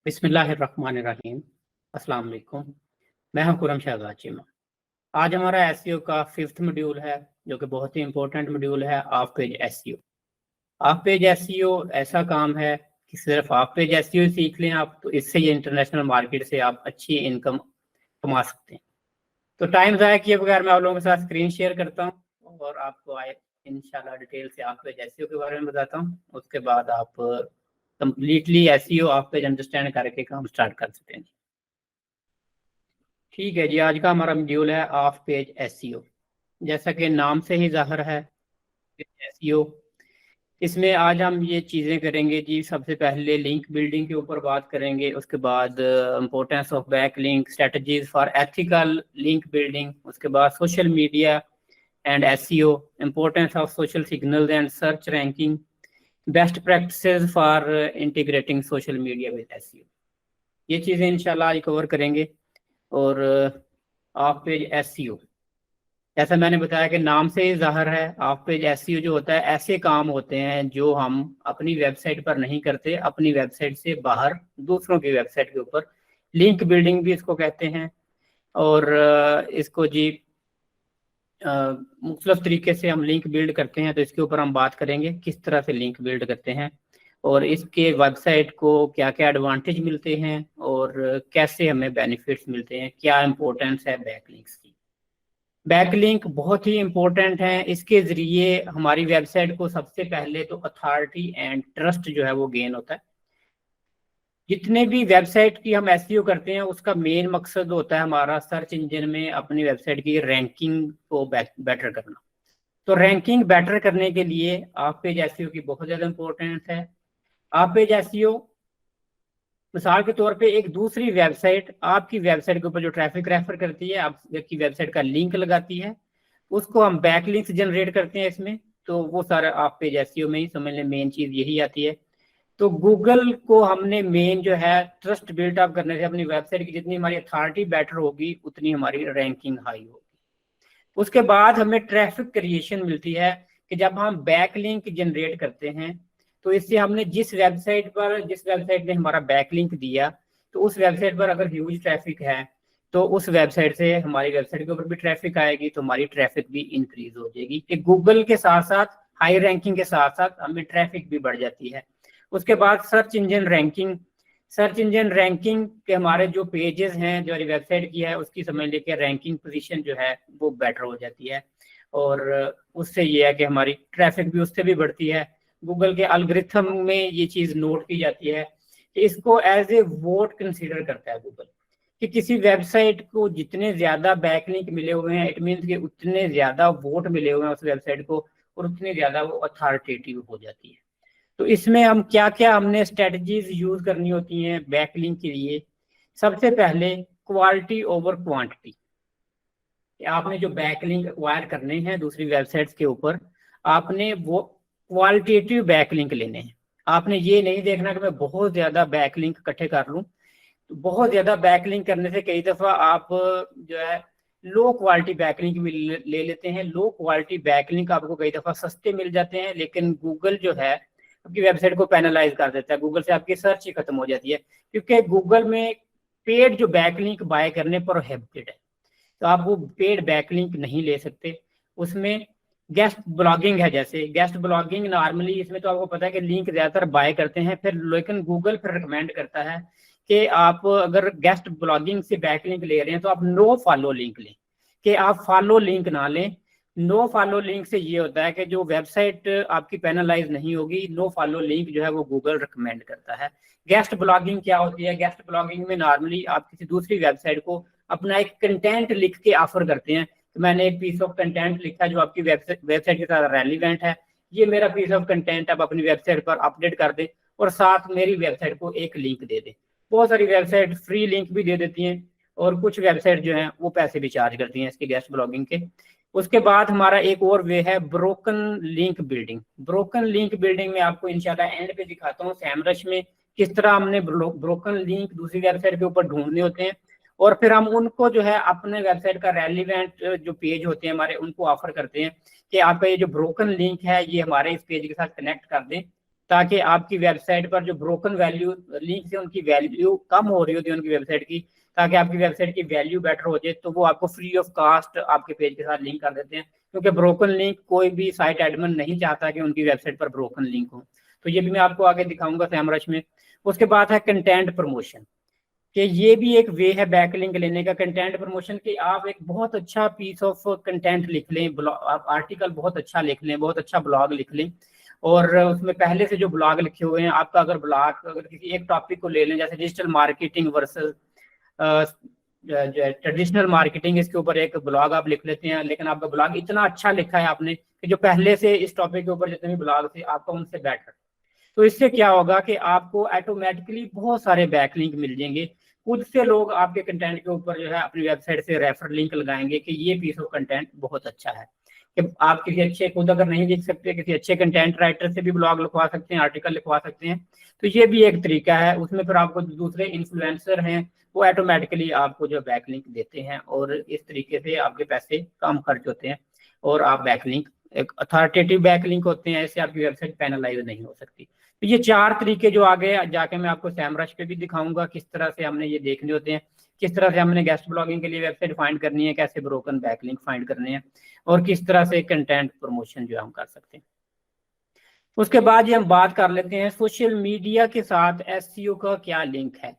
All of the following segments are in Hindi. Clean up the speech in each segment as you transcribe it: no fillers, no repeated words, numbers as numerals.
बिस्मिल्लाहिर्रहमानिर्रहीम। अस्सलाम वालेकुम। मैं हूं खुरम शहजाद चीमा। आज हमारा एसईओ का 5th मॉड्यूल है, जो कि बहुत ही इंपॉर्टेंट मॉड्यूल है, of page SEO. Of page SEO ऐसा काम है कि सिर्फ ऑफ पेज एसईओ सीख लें आप, तो इससे ये इंटरनेशनल मार्केट से आप अच्छी इनकम कमा सकते हैं। तो टाइम ज़ाया किए बगैर मैं आप लोगों के साथ स्क्रीन शेयर करता हूँ और आपको इंशाल्लाह डिटेल से ऑफ पेज एसईओ के बारे में बताता हूँ। उसके बाद आप completely SEO of page understand करके काम स्टार्ट कर सकते हैं। ठीक है जी, आज का हमारा मॉड्यूल है ऑफ पेज एसईओ। जैसा कि नाम से ही जाहिर है एसईओ, इसमें आज हम ये चीज़ें करेंगे जी। सबसे पहले लिंक बिल्डिंग के ऊपर बात करेंगे, उसके बाद importance of back link, strategies for ethical link building, उसके बाद social media and SEO, importance of social signals and search ranking, best practices for integrating social media with SEO. ये चीज़ें इंशाल्लाह आज कवर करेंगे। और ऑफ पेज एसईओ, जैसा मैंने बताया कि नाम से ही जाहिर है, ऑफ पेज एसईओ जो होता है, ऐसे काम होते हैं जो हम अपनी वेबसाइट पर नहीं करते, अपनी वेबसाइट से बाहर दूसरों की वेबसाइट के ऊपर। लिंक बिल्डिंग भी इसको कहते हैं। और इसको जी मुख्तलिफ तरीके से हम लिंक बिल्ड करते हैं, तो इसके ऊपर हम बात करेंगे किस तरह से लिंक बिल्ड करते हैं और इसके वेबसाइट को क्या क्या एडवांटेज मिलते हैं और कैसे हमें बेनिफिट्स मिलते हैं, क्या इंपॉर्टेंस है बैकलिंक्स की। बैकलिंक बहुत ही इंपॉर्टेंट है। इसके ज़रिए हमारी वेबसाइट को सबसे पहले तो अथॉरिटी एंड ट्रस्ट जो है वो गेन होता है। जितने भी वेबसाइट की हम एसईओ करते हैं, उसका मेन मकसद होता है हमारा सर्च इंजन में अपनी वेबसाइट की रैंकिंग को बेटर करना। तो रैंकिंग बेटर करने के लिए ऑफ पेज एसईओ की बहुत ज़्यादा इंपॉर्टेंस है। ऑफ पेज एसईओ मिसाल के तौर पे एक दूसरी वेबसाइट आपकी वेबसाइट के ऊपर जो ट्रैफिक रेफर करती है, आपकी वेबसाइट का लिंक लगाती है, उसको हम बैक लिंक्स जनरेट करते हैं इसमें। तो वो सारा ऑफ पेज एसईओ में ही समझ लें, मेन चीज़ यही आती है। तो गूगल को हमने मेन जो है ट्रस्ट बिल्ट अप करने से अपनी वेबसाइट की जितनी हमारी अथॉरिटी बेटर होगी, उतनी हमारी रैंकिंग हाई होगी। उसके बाद हमें ट्रैफिक क्रिएशन मिलती है कि जब हम बैक लिंक जनरेट करते हैं, तो इससे हमने जिस वेबसाइट ने हमारा बैकलिंक दिया, तो उस वेबसाइट पर अगर ह्यूज ट्रैफिक है, तो उस वेबसाइट से हमारी वेबसाइट के ऊपर भी ट्रैफिक आएगी, तो हमारी ट्रैफिक भी इंक्रीज हो जाएगी। कि गूगल के साथ साथ हाई रैंकिंग के साथ साथ हमें ट्रैफिक भी बढ़ जाती है। उसके बाद search engine ranking. Search engine ranking के हमारे जो पेजेस हैं, जो हमारी वेबसाइट की है, उसकी समझ लेके रैंकिंग पोजीशन जो है वो बेटर हो जाती है। और उससे ये है कि हमारी ट्रैफिक भी उससे भी बढ़ती है। गूगल के एल्गोरिथम में ये चीज़ नोट की जाती है कि इसको एज ए वोट कंसीडर करता है गूगल, कि किसी वेबसाइट को जितने ज़्यादा बैकलिंक मिले हुए हैं, इट मीन्स कि उतने ज़्यादा वोट मिले हुए हैं उस वेबसाइट को, और उतनी ज़्यादा वो अथॉरिटेटिव हो जाती है। तो इसमें हम क्या क्या हमने स्ट्रेटजीज यूज़ करनी होती हैं बैकलिंक के लिए। सबसे पहले क्वालिटी ओवर क्वांटिटी। आपने जो बैकलिंक एक्वायर करने हैं दूसरी वेबसाइट्स के ऊपर, आपने वो क्वालिटेटिव बैकलिंक लेने हैं। आपने ये नहीं देखना कि मैं बहुत ज़्यादा बैकलिंक इकट्ठे कर लूँ। तो बहुत ज़्यादा बैकलिंक करने से कई दफ़ा आप जो है लो क्वालिटी बैकलिंक भी ले लेते हैं। लो क्वालिटी बैकलिंक आपको कई दफ़ा सस्ते मिल जाते हैं, लेकिन गूगल जो है आपकी वेबसाइट को पेनलाइज कर देता है। गूगल से आपकी सर्च ही खत्म हो जाती है, क्योंकि गूगल में पेड जो बैकलिंक बाय करने प्रोहिबिटेड है। तो आप वो पेड बैकलिंक नहीं ले सकते। उसमें गेस्ट ब्लॉगिंग है, जैसे गेस्ट ब्लॉगिंग नॉर्मली इसमें तो आपको पता है कि लिंक ज़्यादातर बाय करते हैं फिर, लेकिन गूगल फिर रिकमेंड करता है कि आप अगर गेस्ट ब्लॉगिंग से बैकलिंक ले रहे हैं तो आप नो फॉलो लिंक लें, कि आप फॉलो लिंक ना लें। नो फॉलो लिंक से ये होता है कि जो वेबसाइट आपकी पेनलाइज नहीं होगी। नो फॉलो लिंक जो है वो गूगल रिकमेंड करता है। गेस्ट ब्लॉगिंग क्या होती है? गेस्ट ब्लॉगिंग में नॉर्मली आप किसी दूसरी वेबसाइट को अपना एक कंटेंट लिख के ऑफर करते हैं। तो मैंने एक पीस ऑफ कंटेंट लिखा जो आपकी वेबसाइट के साथ रेलिवेंट है, ये मेरा पीस ऑफ कंटेंट आप अपनी वेबसाइट पर अपडेट कर दें और साथ मेरी वेबसाइट को एक लिंक दे दें। बहुत सारी वेबसाइट फ्री लिंक भी दे देती हैं और कुछ वेबसाइट जो हैं वो पैसे भी चार्ज करती हैं इसके गेस्ट ब्लॉगिंग के। उसके बाद हमारा एक और वे है broken link building. Broken link building में आपको इंशाल्लाह एंड पे दिखाता हूँ सैमरश में किस तरह हमने ब्रोकन लिंक दूसरी वेबसाइट के ऊपर ढूंढने होते हैं, और फिर हम उनको जो है अपने वेबसाइट का रेलिवेंट जो पेज होते हैं हमारे, उनको ऑफर करते हैं कि आपका ये जो ब्रोकन लिंक है ये हमारे इस पेज के साथ कनेक्ट कर दें, ताकि आपकी वेबसाइट पर जो ब्रोकन वैल्यू लिंक से उनकी वैल्यू कम हो रही होती है उनकी वेबसाइट की, ताकि आपकी वेबसाइट की वैल्यू बेटर हो जाए, तो वो आपको फ्री ऑफ कास्ट आपके पेज के साथ लिंक कर देते हैं, क्योंकि ब्रोकन लिंक कोई भी साइट एडमिन नहीं चाहता कि उनकी वेबसाइट पर ब्रोकन लिंक हो। तो ये भी मैं आपको आगे दिखाऊंगा SEMrush में। उसके बाद है कंटेंट प्रमोशन, कि ये भी एक वे है बैकलिंक लेने का। कंटेंट प्रमोशन कि आप एक बहुत अच्छा पीस ऑफ कंटेंट लिख लें, आप आर्टिकल बहुत अच्छा लिख लें, बहुत अच्छा ब्लॉग लिख लें, और उसमें पहले से जो ब्लॉग लिखे हुए हैं आपका, अगर ब्लॉग अगर किसी एक टॉपिक को ले लें, जैसे digital marketing versus traditional marketing, इसके ऊपर एक ब्लॉग आप लिख लेते हैं, लेकिन आपका ब्लॉग इतना अच्छा लिखा है आपने कि जो पहले से इस टॉपिक के ऊपर जितने भी ब्लॉग थे आपका उनसे बेटर, तो इससे क्या होगा कि आपको ऑटोमेटिकली बहुत सारे बैकलिंक मिल जाएंगे। खुद से लोग आपके कंटेंट के ऊपर जो है अपनी वेबसाइट से रेफर लिंक लगाएंगे कि ये पीस ऑफ कंटेंट बहुत अच्छा है। कि आप किसी अच्छे, खुद अगर नहीं लिख सकते, किसी अच्छे कंटेंट राइटर से भी ब्लॉग लिखवा सकते हैं, आर्टिकल लिखवा सकते हैं। तो ये भी एक तरीका है। उसमें फिर आपको दूसरे इन्फ्लुएंसर हैं वो ऑटोमेटिकली आपको जो बैकलिंक देते हैं, और इस तरीके से आपके पैसे कम खर्च होते हैं, और आप बैकलिंक एक अथॉरिटेटिव बैकलिंक होते हैं, ऐसे आपकी वेबसाइट पेनलाइज नहीं हो सकती। तो ये 4 तरीके जो आगे जाके मैं आपको SEMrush पे भी दिखाऊंगा किस तरह से हमने ये देखने होते हैं, किस तरह से हमने गेस्ट ब्लॉगिंग के लिए वेबसाइट फाइंड करनी है, कैसे ब्रोकन बैकलिंक फाइंड करने हैं, और किस तरह से कंटेंट प्रमोशन जो हम कर सकते हैं। उसके बाद ये हम बात कर लेते हैं सोशल मीडिया के साथ SEO का क्या लिंक है।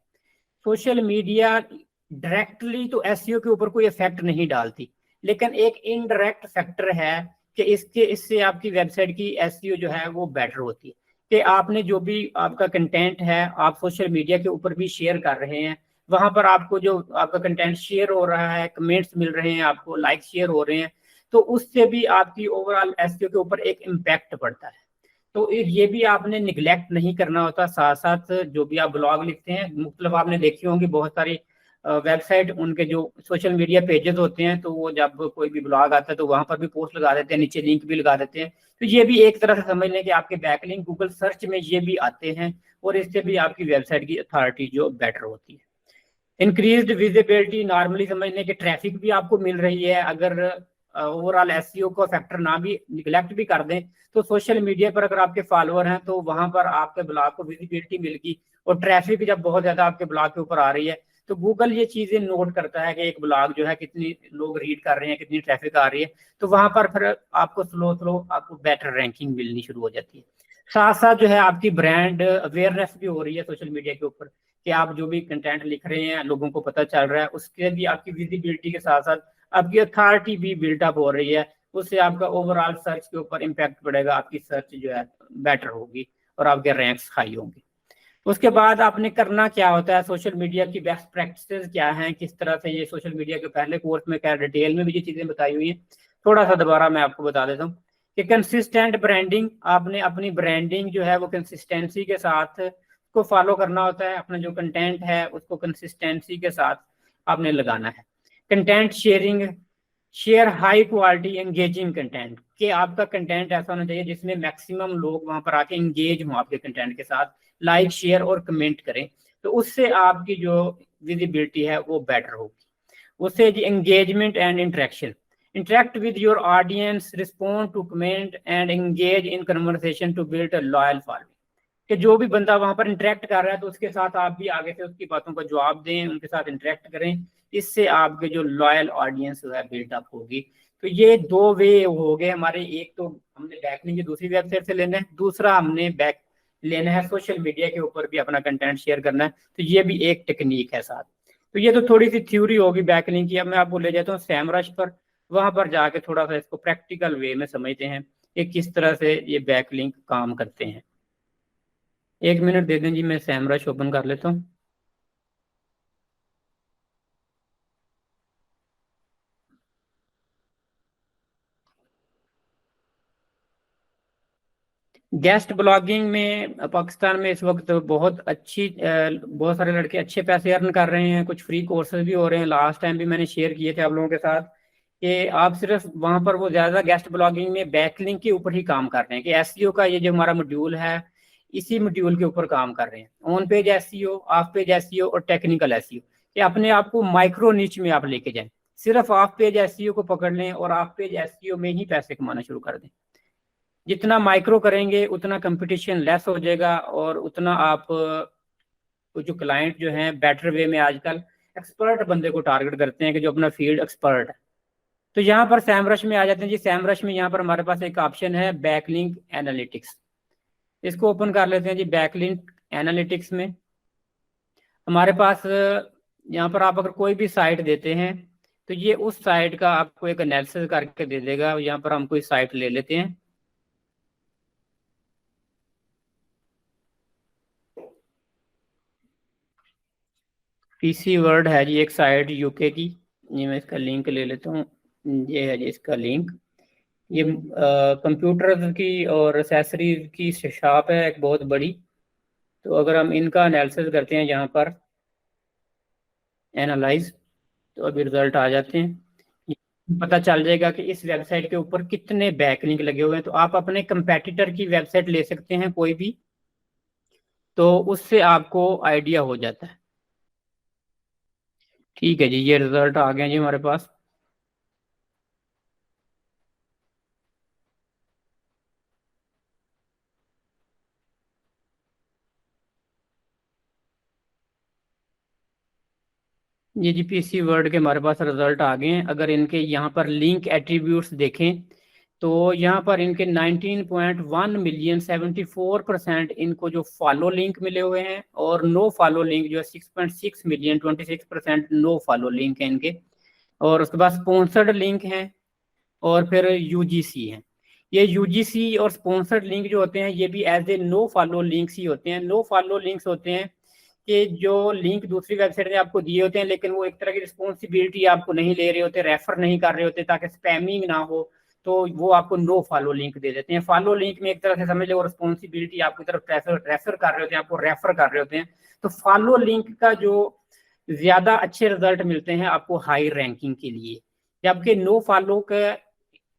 सोशल मीडिया डायरेक्टली तो SEO के ऊपर कोई इफेक्ट नहीं डालती, लेकिन एक इनडायरेक्ट फैक्टर है कि इससे आपकी वेबसाइट की SEO जो है वो बेटर होती है। कि आपने जो भी आपका कंटेंट है आप सोशल मीडिया के ऊपर भी शेयर कर रहे हैं, वहां पर आपको जो आपका कंटेंट शेयर हो रहा है, कमेंट्स मिल रहे हैं, आपको लाइक शेयर हो रहे हैं, तो उससे भी आपकी ओवरऑल SEO के ऊपर एक इम्पैक्ट पड़ता है। तो ये भी आपने निगलेक्ट नहीं करना होता। साथ साथ जो भी आप ब्लॉग लिखते हैं, मतलब आपने देखी होंगी बहुत सारी वेबसाइट, उनके जो सोशल मीडिया पेजेस होते हैं, तो वो जब कोई भी ब्लॉग आता है तो वहां पर भी पोस्ट लगा देते हैं, नीचे लिंक भी लगा देते हैं। तो ये भी एक तरह से समझ लें कि आपके बैकलिंक गूगल सर्च में ये भी आते हैं, और इससे भी आपकी वेबसाइट की अथॉरिटी जो बेटर होती है। इंक्रीज्ड विजिबिलिटी, नॉर्मली समझ लें कि ट्रैफिक भी आपको मिल रही है। अगर ओवरऑल SEO को फैक्टर ना भी निगलेक्ट भी कर दें, तो सोशल मीडिया पर अगर आपके फॉलोअर हैं तो वहां पर आपके ब्लॉग को विजिबिलिटी मिलेगी, और ट्रैफिक जब बहुत ज्यादा आपके ब्लॉग के ऊपर आ रही है तो गूगल ये चीजें नोट करता है कि एक ब्लॉग जो है कितनी लोग रीड कर रहे हैं, कितनी ट्रैफिक आ रही है, तो वहां पर फिर आपको स्लो स्लो आपको बेटर रैंकिंग मिलनी शुरू हो जाती है। साथ साथ जो है आपकी ब्रांड अवेयरनेस भी हो रही है सोशल मीडिया के ऊपर, कि आप जो भी कंटेंट लिख रहे हैं लोगों को पता चल रहा है, उसके भी आपकी विजिबिलिटी के साथ साथ आपकी अथॉरिटी भी बिल्टअप हो रही है। उससे आपका ओवरऑल सर्च के ऊपर इम्पैक्ट पड़ेगा, आपकी सर्च जो है बेटर होगी और आपके रैंक्स हाई होंगे। उसके बाद आपने करना क्या होता है, सोशल मीडिया की बेस्ट प्रैक्टिसेस क्या हैं, किस तरह से ये सोशल मीडिया के पहले कोर्स में क्या डिटेल में भी ये चीजें बताई हुई हैं, थोड़ा सा दोबारा मैं आपको बता देता हूँ। कि कंसिस्टेंट ब्रांडिंग, आपने अपनी ब्रांडिंग जो है वो कंसिस्टेंसी के साथ को फॉलो करना होता है। अपना जो कंटेंट है उसको कंसिस्टेंसी के साथ आपने लगाना है। Content sharing, share high quality engaging content, कि आपका कंटेंट ऐसा होना चाहिए जिसमें मैक्सिमम लोग वहां पर आके एंगेज हों आपके कंटेंट के साथ, लाइक शेयर और कमेंट करें, तो उससे आपकी जो विजिबिलिटी है वो बेटर होगी। उससे engagement and interaction, interact with your audience, respond to comment and engage in conversation to build a loyal following। कि जो भी बंदा वहां पर इंटरेक्ट कर रहा है तो उसके साथ आप भी आगे से उसकी बातों का जवाब दें, उनके साथ इंटरेक्ट करें, इससे आपके जो लॉयल ऑडियंस है बिल्टअप होगी। तो ये 2 वे हो गए हमारे, एक तो हमने बैकलिंक दूसरी वेबसाइट से लेना है, दूसरा हमने बैक लेना है सोशल मीडिया के ऊपर भी अपना कंटेंट शेयर करना है, तो ये भी एक टेक्निक है साथ। तो ये तो थोड़ी सी थ्योरी होगी बैकलिंक की। अब मैं आपको ले जाता हूँ SEMrush पर, वहां पर जाके थोड़ा सा इसको प्रैक्टिकल वे में समझते हैं कि किस तरह से ये बैकलिंक काम करते हैं। 1 मिनट दे दें जी, मैं SEMrush ओपन कर लेता हूँ। गेस्ट ब्लॉगिंग में पाकिस्तान में इस वक्त बहुत सारे लड़के अच्छे पैसे अर्न कर रहे हैं, कुछ फ्री कोर्सेज भी हो रहे हैं। लास्ट टाइम भी मैंने शेयर किए थे आप लोगों के साथ कि आप सिर्फ वहां पर वो ज्यादा गेस्ट ब्लॉगिंग में बैकलिंक के ऊपर ही काम कर रहे हैं, कि SEO का ये जो हमारा मॉड्यूल है इसी मॉड्यूल के ऊपर काम कर रहे हैं। On page SEO, of page SEO और टेक्निकल SEO, कि अपने आप को माइक्रो नीच में आप लेके जाएं। सिर्फ ऑफ पेज SEO को पकड़ लें और ऑफ पेज SEO में ही पैसे कमाना शुरू कर दें। जितना माइक्रो करेंगे उतना कंपटीशन लेस हो जाएगा, और उतना आप जो क्लाइंट जो हैं बेटर वे में आजकल एक्सपर्ट बंदे को टारगेट करते हैं कि जो अपना फील्ड एक्सपर्ट है। तो यहाँ पर सैमरश में आ जाते हैं जी। सैमरश में यहाँ पर हमारे पास एक ऑप्शन है बैकलिंक एनालिटिक्स। इसको ओपन कर लेते हैं जी। बैकलिंक एनालिटिक्स में हमारे पास यहाँ पर आप अगर कोई भी साइट देते हैं तो ये उस साइट का आपको एक एनालिसिस करके दे देगा। यहाँ पर हम कोई साइट ले लेते हैं। पीसी वर्ल्ड है जी एक साइट यूके की। ये मैं इसका लिंक ले लेता हूँ। ये है जी इसका लिंक। ये कंप्यूटर की और एसेसरीज की शॉप है एक बहुत बड़ी। तो अगर हम इनका एनालिसिस करते हैं यहाँ पर एनालाइज, तो अभी रिजल्ट आ जाते हैं। पता चल जाएगा कि इस वेबसाइट के ऊपर कितने बैकलिंक लगे हुए हैं। तो आप अपने कंपेटिटर की वेबसाइट ले सकते हैं कोई भी, तो उससे आपको आइडिया हो जाता है। ठीक है जी, ये रिजल्ट आ गया जी हमारे पास। ये जी पीसी वर्ड के हमारे पास रिजल्ट आ गए हैं। अगर इनके यहाँ पर लिंक एट्रीब्यूट्स देखें तो यहाँ पर इनके 19.1 मिलियन 74% इनको जो फॉलो लिंक मिले हुए हैं, और नो फॉलो लिंक जो है 6.6 मिलियन 26% नो फॉलो लिंक है इनके। और उसके बाद स्पॉन्सर्ड लिंक हैं, और फिर यूजीसी हैं। ये यूजीसी और स्पॉन्सर्ड लिंक जो होते हैं ये भी as a no follow links ही होते हैं। नो फॉलो लिंक्स होते हैं कि जो लिंक दूसरी वेबसाइट ने आपको दिए होते हैं, लेकिन वो एक तरह की रिस्पॉन्सिबिलिटी आपको नहीं ले रहे होते, रेफर नहीं कर रहे होते ताकि स्पैमिंग ना हो, तो वो आपको नो फॉलो लिंक दे देते हैं। फॉलो लिंक में एक तरह से समझ लो रिस्पॉन्सिबिलिटी आपकी तरफ रेफर कर रहे होते हैं, आपको रेफर कर रहे होते हैं। तो फॉलो लिंक का जो ज्यादा अच्छे रिजल्ट मिलते हैं आपको हाई रैंकिंग के लिए, जबकि नो फॉलो का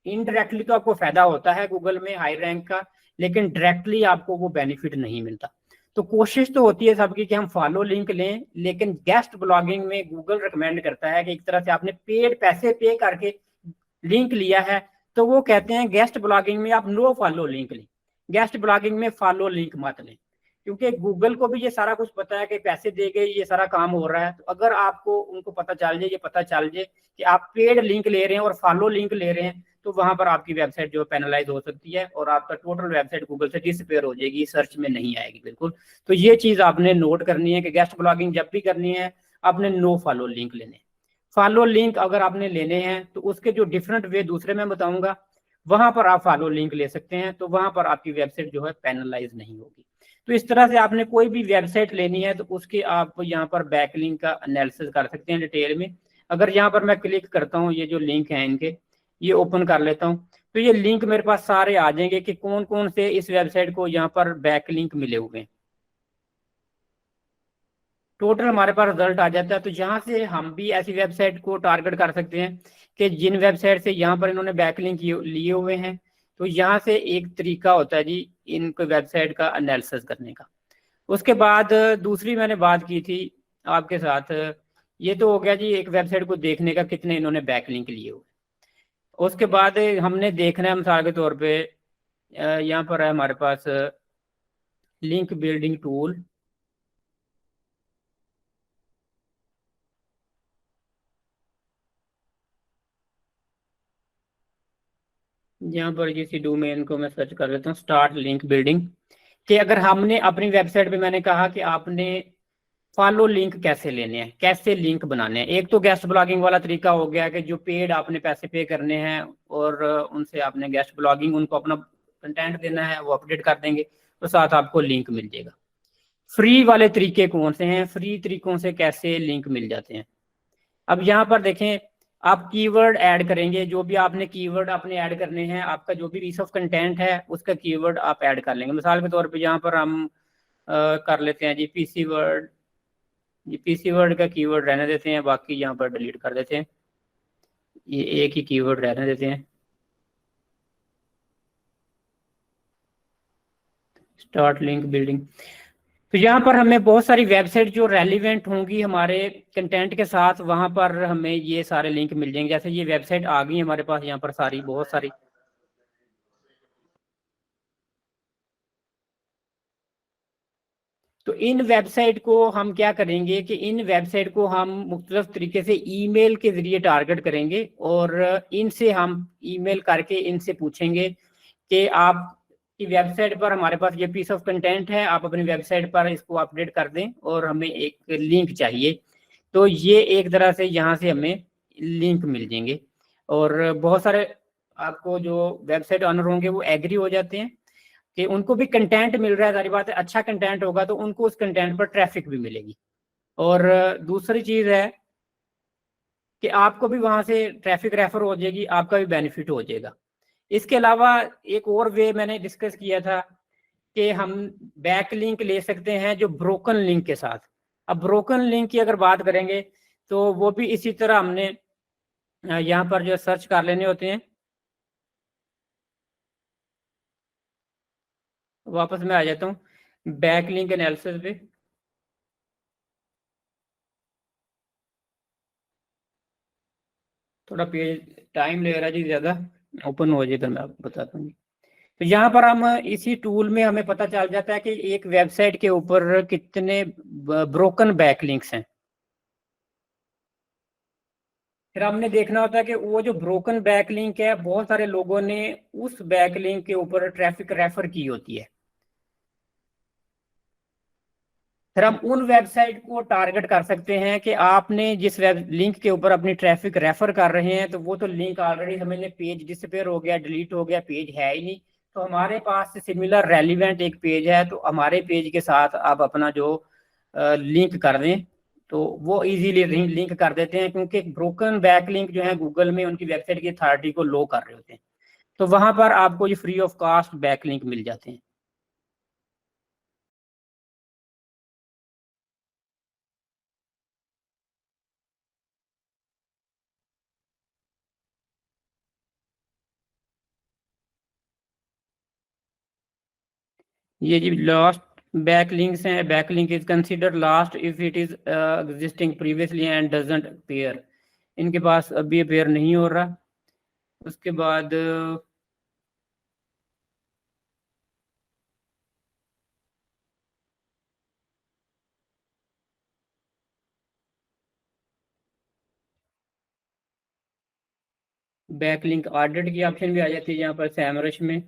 इनडायरेक्टली तो आपको फायदा होता है गूगल में हाई रैंक का, लेकिन डायरेक्टली आपको वो बेनिफिट नहीं मिलता। तो कोशिश तो होती है सबकी कि हम फॉलो लिंक लें, लेकिन गेस्ट ब्लॉगिंग में गूगल रिकमेंड करता है कि एक तरह से आपने पेड पैसे पे करके लिंक लिया है, तो वो कहते हैं गेस्ट ब्लॉगिंग में आप नो फॉलो लिंक लें, गेस्ट ब्लॉगिंग में फॉलो लिंक मत लें। क्योंकि गूगल को भी ये सारा कुछ पता है कि पैसे दे के ये सारा काम हो रहा है। तो अगर आपको उनको पता चल जाए, ये पता चल जाए कि आप पेड लिंक ले रहे हैं और फॉलो लिंक ले रहे हैं, तो वहां पर आपकी वेबसाइट जो पेनलाइज हो सकती है और आपका टोटल वेबसाइट गूगल से डिसअपीयर हो जाएगी, सर्च में नहीं आएगी बिल्कुल। तो ये चीज आपने नोट करनी है कि गेस्ट ब्लॉगिंग जब भी करनी है आपने नो फॉलो लिंक लेने। फॉलो लिंक अगर आपने लेने हैं तो उसके जो डिफरेंट वे दूसरे मैं बताऊंगा, वहां पर आप फॉलो लिंक ले सकते हैं, तो वहां पर आपकी वेबसाइट जो है पेनलाइज नहीं होगी। तो इस तरह से आपने कोई भी वेबसाइट लेनी है तो उसके आप यहाँ पर बैकलिंक का एनालिसिस कर सकते हैं डिटेल में। अगर यहाँ पर मैं क्लिक करता हूँ, ये जो लिंक है इनके ये ओपन कर लेता हूँ, तो ये लिंक मेरे पास सारे आ जाएंगे कि कौन कौन से इस वेबसाइट को यहाँ पर बैकलिंक मिले हुए हैं। टोटल हमारे पास रिजल्ट आ जाता है। तो यहाँ से हम भी ऐसी वेबसाइट को टारगेट कर सकते हैं कि जिन वेबसाइट से यहाँ पर इन्होंने बैकलिंक लिए हुए हैं। तो यहाँ से एक तरीका होता है जी इनको वेबसाइट का एनालिसिस करने का। उसके बाद दूसरी मैंने बात की थी आपके साथ, ये तो हो गया जी एक वेबसाइट को देखने का कितने इन्होंने बैकलिंक लिए हुए। उसके बाद हमने देखना है मिसाल के तौर पे यहाँ पर है हमारे पास लिंक बिल्डिंग टूल। यहाँ पर किसी डोमेन को मैं सर्च कर लेता हूँ, स्टार्ट लिंक बिल्डिंग। कि अगर हमने अपनी वेबसाइट पे मैंने कहा कि आपने फॉलो लिंक कैसे लेने हैं, कैसे लिंक बनाने हैं। एक तो गेस्ट ब्लॉगिंग वाला तरीका हो गया कि जो पेड आपने पैसे पे करने हैं और उनसे आपने गेस्ट ब्लॉगिंग उनको अपना कंटेंट देना है, वो अपडेट कर देंगे तो साथ आपको लिंक मिल जाएगा। फ्री वाले तरीके कौन से हैं, फ्री तरीकों से कैसे लिंक मिल जाते हैं। अब यहाँ पर देखें, आप कीवर्ड ऐड करेंगे, जो भी आपने कीवर्ड अपने ऐड करने हैं, आपका जो भी पीस ऑफ कंटेंट है उसका कीवर्ड आप ऐड कर लेंगे। मिसाल के तौर पे यहाँ पर हम कर लेते हैं जी पीसी वर्ड। ये पीसी वर्ड का कीवर्ड रहने देते हैं, बाकी यहाँ पर डिलीट कर देते हैं, ये एक ही कीवर्ड रहने देते हैं। Start link building. तो यहाँ पर हमें बहुत सारी वेबसाइट जो रेलिवेंट होंगी हमारे कंटेंट के साथ, वहां पर हमें ये सारे लिंक मिल जाएंगे। जैसे ये वेबसाइट आ गई हमारे पास यहाँ पर सारी बहुत सारी। तो इन वेबसाइट को हम क्या करेंगे कि इन वेबसाइट को हम मुख्तलिफ तरीके से ईमेल के जरिए टारगेट करेंगे और इनसे हम ईमेल करके इनसे पूछेंगे कि आपकी वेबसाइट पर हमारे पास ये पीस ऑफ कंटेंट है, आप अपनी वेबसाइट पर इसको अपडेट कर दें और हमें एक लिंक चाहिए। तो ये एक तरह से यहाँ से हमें लिंक मिल जाएंगे और बहुत सारे आपको जो वेबसाइट ऑनर होंगे वो एग्री हो जाते हैं कि उनको भी कंटेंट मिल रहा है। सारी बात है, अच्छा कंटेंट होगा तो उनको उस कंटेंट पर ट्रैफिक भी मिलेगी। और दूसरी चीज है कि आपको भी वहां से ट्रैफिक रेफर हो जाएगी, आपका भी बेनिफिट हो जाएगा। इसके अलावा एक और वे मैंने डिस्कस किया था कि हम बैक लिंक ले सकते हैं जो ब्रोकन लिंक के साथ। अब ब्रोकन लिंक की अगर बात करेंगे तो वो भी इसी तरह हमने यहाँ पर जो सर्च कर लेने होते हैं। वापस मैं आ जाता हूँ बैक लिंक एनालिसिस पे। थोड़ा पेज टाइम ले रहा है जी, ज़्यादा ओपन हो जाए फिर मैं आपको बताता हूँ। तो यहाँ पर हम इसी टूल में हमें पता चल जाता है कि एक वेबसाइट के ऊपर कितने ब्रोकन बैकलिंक्स हैं। फिर हमने देखना होता है कि वो जो ब्रोकन बैकलिंक है, बहुत सारे लोगों ने उस बैकलिंक के ऊपर ट्रैफिक रेफर की होती है। फिर हम उन वेबसाइट को टारगेट कर सकते हैं कि आपने जिस वेब लिंक के ऊपर अपनी ट्रैफिक रेफर कर रहे हैं तो वो तो लिंक ऑलरेडी हमें पेज डिसअपेयर हो गया, डिलीट हो गया, पेज है ही नहीं। तो हमारे पास सिमिलर रेलिवेंट एक पेज है, तो हमारे पेज के साथ आप अपना जो लिंक कर दें तो वो इजीली लिंक कर देते हैं, क्योंकि ब्रोकन बैक लिंक जो है गूगल में उनकी वेबसाइट की अथॉरिटी को लो कर रहे होते हैं। तो वहां पर आपको ये free of cost back link मिल जाते हैं। ये जी लास्ट बैकलिंक्स हैं। Backlink is consider lost if it is existing previously and doesn't appear. इनके पास अभी अपीयर नहीं हो रहा। उसके बाद बैकलिंक ऑडिट की ऑप्शन भी आ जाती है यहाँ पर सैमरश में।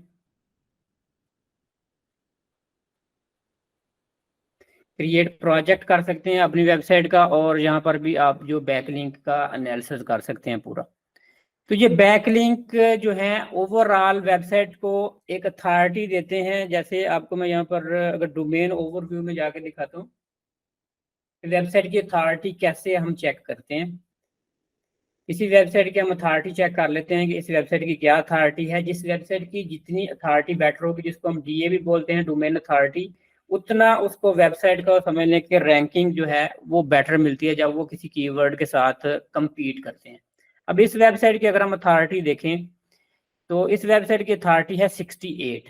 क्रिएट प्रोजेक्ट कर सकते हैं अपनी वेबसाइट का और यहाँ पर भी आप जो बैकलिंक का एनालिसिस कर सकते हैं पूरा। तो ये बैकलिंक जो है ओवरऑल वेबसाइट को एक अथॉरिटी देते हैं। जैसे आपको मैं यहाँ पर अगर डोमेन ओवरव्यू में जाके दिखाता हूँ वेबसाइट की अथॉरिटी कैसे हम चेक करते हैं। किसी वेबसाइट की हम अथॉरिटी चेक कर लेते हैं कि इस वेबसाइट की क्या अथॉरिटी है। जिस वेबसाइट की जितनी अथॉरिटी बेटर होगी, जिसको हम डीए भी बोलते हैं, डोमेन अथॉरिटी, उतना उसको वेबसाइट का समझने की रैंकिंग जो है वो बेटर मिलती है जब वो किसी कीवर्ड के साथ कंपीट करते हैं। अब इस वेबसाइट की अगर हम अथॉरिटी देखें तो इस वेबसाइट की अथॉरिटी है 68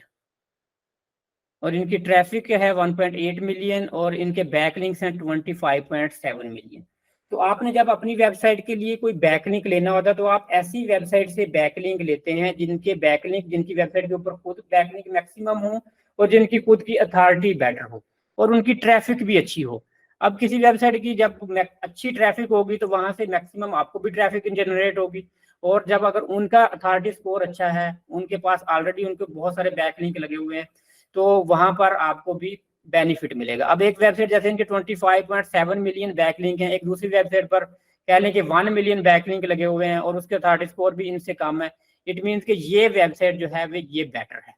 और इनकी ट्रैफिक है 1.8 मिलियन और इनके बैकलिंक्स हैं 25.7 मिलियन। तो आपने जब अपनी वेबसाइट के लिए कोई बैकलिंक लेना होता है तो आप ऐसी वेबसाइट से बैकलिंक लेते हैं जिनकी वेबसाइट के ऊपर खुद बैकलिंक मैक्सिमम हो और जिनकी खुद की अथॉरिटी बेटर हो और उनकी ट्रैफिक भी अच्छी हो। अब किसी वेबसाइट की जब अच्छी ट्रैफिक होगी तो वहां से मैक्सिमम आपको भी ट्रैफिक जनरेट होगी, और जब अगर उनका अथॉरिटी स्कोर अच्छा है, उनके पास ऑलरेडी उनके बहुत सारे बैकलिंक लगे हुए हैं, तो वहां पर आपको भी बेनिफिट मिलेगा। अब एक वेबसाइट जैसे इनके 25.7 मिलियन बैकलिंक हैं, एक दूसरी वेबसाइट पर कह लें कि 1 मिलियन बैकलिंक लगे हुए हैं और उसके अथॉरिटी स्कोर भी इनसे कम है। इट मीन्स कि ये वेबसाइट जो है वो ये बेटर है।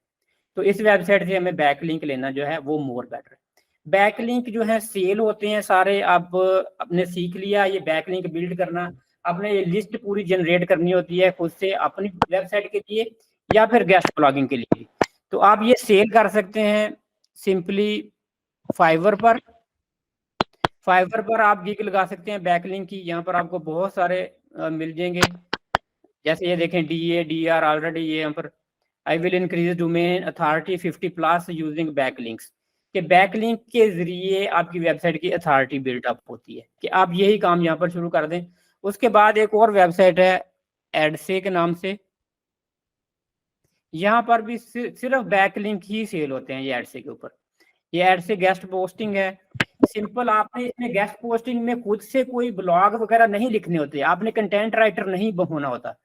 तो इस वेबसाइट से हमें बैकलिंक लेना जो है वो मोर बेटर है। बैकलिंक जो है सेल होते हैं सारे। आप अपने सीख लिया ये बैकलिंक बिल्ड करना, आपने ये लिस्ट पूरी जनरेट करनी होती है खुद से अपनी वेबसाइट के लिए या फिर गेस्ट ब्लॉगिंग के लिए। तो आप ये सेल कर सकते हैं सिंपली फाइवर पर। फाइवर पर आप गिग लगा सकते हैं बैकलिंक की। यहाँ पर आपको बहुत सारे मिल जाएंगे। जैसे ये देखें डी आर ऑलरेडी ये यहाँ पर I will increase domain authority 50+ using backlinks. कि बैकलिंक के जरिए आपकी वेबसाइट की अथॉरिटी बिल्डअप होती है कि आप यही काम यहाँ पर शुरू कर दें। उसके बाद एक और वेबसाइट है एडसे के नाम से। यहाँ पर भी सिर्फ बैकलिंक ही सेल होते हैं ये एडसे के ऊपर। ये ऐड से गेस्ट पोस्टिंग है। सिंपल आपने इसमें गेस्ट पोस्टिंग में खुद से कोई ब्लॉग वगैरह नहीं लिखने होते, आपने कंटेंट राइटर नहीं होना होता।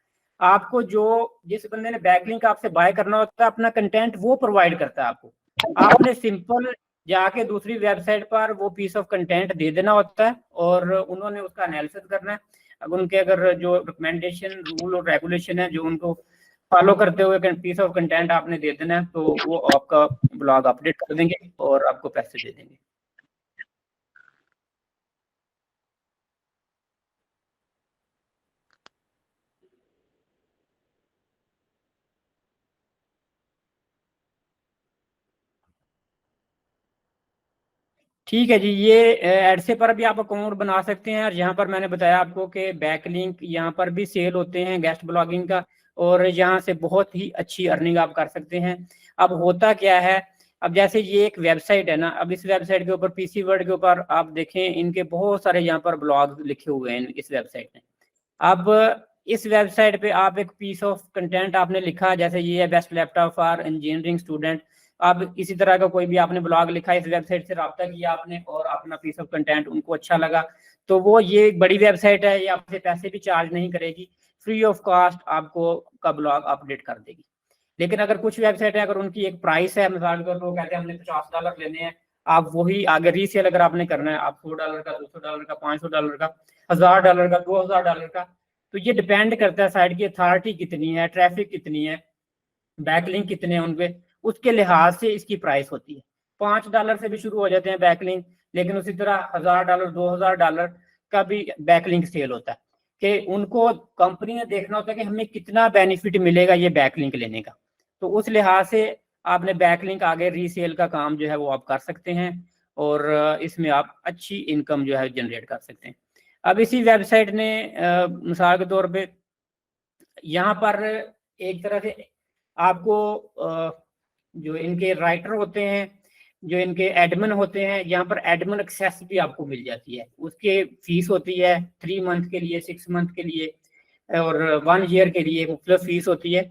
आपको जो जिस बंदे ने बैकलिंक आपसे बाय करना होता है, अपना कंटेंट वो प्रोवाइड करता है आपको। आपने सिंपल जाके दूसरी वेबसाइट पर वो पीस ऑफ कंटेंट दे देना होता है और उन्होंने उसका एनालिसिस करना है। अगर उनके अगर जो रिकमेंडेशन रूल और रेगुलेशन है जो उनको फॉलो करते हुए पीस ऑफ कंटेंट आपने दे देना है, तो वो आपका ब्लॉग अपडेट कर देंगे और आपको पैसे दे देंगे। ठीक है जी, ये एडसे पर भी आप अकाउंट बना सकते हैं। और यहाँ पर मैंने बताया आपको कि बैकलिंक यहाँ पर भी सेल होते हैं गेस्ट ब्लॉगिंग का, और यहाँ से बहुत ही अच्छी अर्निंग आप कर सकते हैं। अब होता क्या है, अब जैसे ये एक वेबसाइट है ना, अब इस वेबसाइट के ऊपर पीसी वर्ल्ड के ऊपर आप देखें, इनके बहुत सारे यहाँ पर ब्लॉग लिखे हुए हैं इस वेबसाइट में। अब इस वेबसाइट पे आप एक पीस ऑफ कंटेंट आपने लिखा, जैसे ये है best laptop for engineering student. अब इसी तरह का कोई भी आपने ब्लॉग लिखा, इस वेबसाइट से रब्ता किया आपने और अपना पीस ऑफ कंटेंट उनको अच्छा लगा, तो वो ये एक बड़ी वेबसाइट है, ये आपसे पैसे भी चार्ज नहीं करेगी, फ्री ऑफ कॉस्ट आपको का ब्लॉग अपडेट कर देगी। लेकिन अगर कुछ वेबसाइट है, अगर उनकी एक प्राइस है, मिसाल के तौर पर वो कहते हैं हमने $50 लेने हैं, आप वही आगे रीसेल अगर आपने करना है, आप $100 का, $200 का, $500 का, $1000 का, $2000 का, तो ये डिपेंड करता है साइट की अथॉरिटी कितनी है, ट्रैफिक कितनी है, बैकलिंक कितने हैं उनपे, उसके लिहाज से इसकी प्राइस होती है। $5 से भी शुरू हो जाते हैं बैकलिंक, लेकिन उसी तरह $1000 $2000 का भी बैकलिंक सेल होता है, कि उनको कंपनी ने देखना होता है कि हमें कितना बेनिफिट मिलेगा ये बैकलिंक लेने का। तो उस लिहाज से आपने बैकलिंक आगे रीसेल का काम जो है वो आप कर सकते हैं, और इसमें आप अच्छी इनकम जो है जनरेट कर सकते हैं। अब इसी वेबसाइट ने मिसाल के तौर पे यहाँ पर एक तरह से आपको जो इनके राइटर होते हैं, जो इनके एडमिन होते हैं, यहाँ पर एडमिन एक्सेस भी आपको मिल जाती है। उसके फीस होती है 3 मंथ के लिए, 6 मंथ के लिए और 1 ईयर के लिए मुख्तलिफ फीस होती है,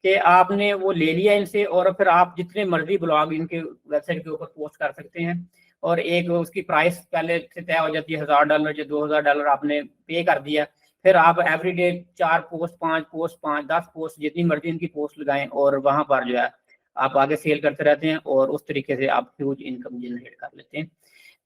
कि आपने वो ले लिया इनसे और फिर आप जितने मर्जी ब्लॉग इनके वेबसाइट के ऊपर पोस्ट कर सकते हैं। और एक उसकी प्राइस पहले से तय हो जाती है, $1000 या $2000 आपने पे कर दिया, फिर आप एवरीडे 4 पोस्ट, 5 पोस्ट, 5 10 पोस्ट, जितनी मर्जी इनकी पोस्ट लगाएं और वहां पर जो है आप आगे सेल करते रहते हैं और उस तरीके से आप ह्यूज इनकम जनरेट कर लेते हैं।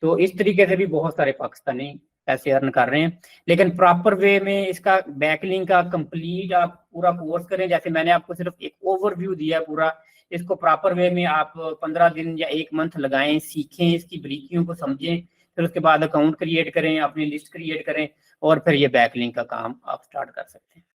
तो इस तरीके से भी बहुत सारे पाकिस्तानी पैसे अर्न कर रहे हैं। लेकिन प्रॉपर वे में इसका बैकलिंक का कंप्लीट आप पूरा कोर्स करें, जैसे मैंने आपको सिर्फ एक ओवरव्यू दिया पूरा, इसको प्रॉपर वे में आप 15 दिन या 1 मंथ लगाएं, सीखें, इसकी बारीकियों को समझें, फिर उसके बाद अकाउंट क्रिएट करें, अपनी लिस्ट क्रिएट करें और फिर ये बैकलिंक का काम आप स्टार्ट कर सकते हैं।